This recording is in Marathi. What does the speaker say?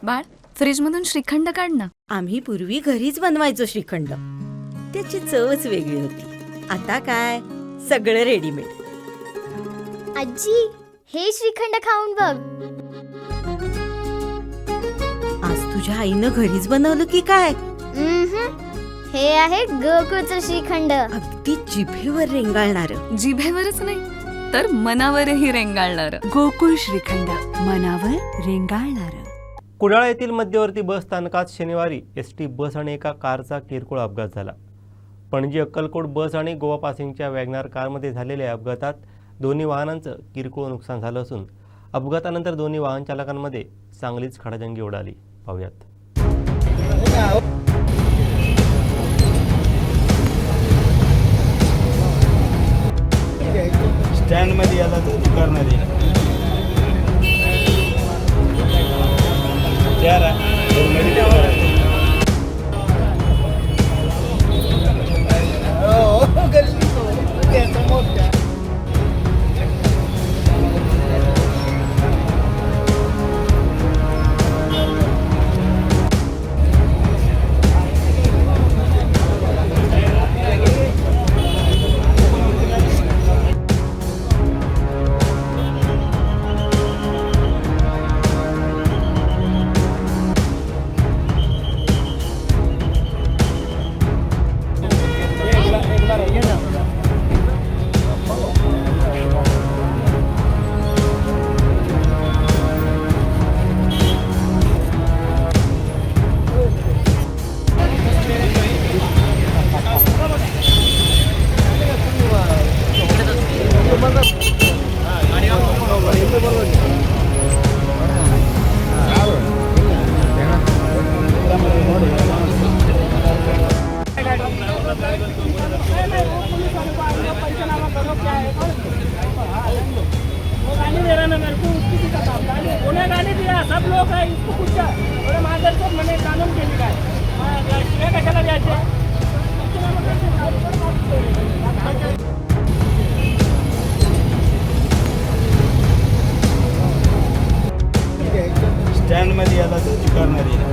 बाळ, फ्रीजमधून श्रीखंड काढ ना. आम्ही पूर्वी घरीच बनवायचो श्रीखंड. त्याची चवच वेगळी होती. आता काय सगळं रेडीमेड. आजी, हे श्रीखंड खाऊन बघ. आज तुझ्या आईनं घरीच बनवलं की काय? हे आहे गोकुळचं श्रीखंड. अगदी जिभेवर रेंगाळणार. जिभेवरच नाही तर मनावरही रेंगाळणार. गोकुळ श्रीखंड, मनावर रेंगाळणार. कुडाळ येथील मध्यवर्ती बस स्थानकात शनिवारी एसटी बस आणि एका कारचा किरकोळ अपघात झाला. पणजी अक्कलकोट बस आणि गोवा पासिंगच्या वॅगनार कारमध्ये झालेल्या अपघातात दोन्ही वाहनांचं किरकोळ नुकसान झालं असून अपघातानंतर दोन्ही वाहन चालकांमध्ये चांगलीच खडाजंगी उडाली. पाहूयात. स्टँडमध्ये याला करणार आहे. सब लोग है इसको कुछ थोड़ा मार्गदर्शक मैंने कानून के लिए कशाला द्यायचे. स्टँडमध्ये याला करणार आहे.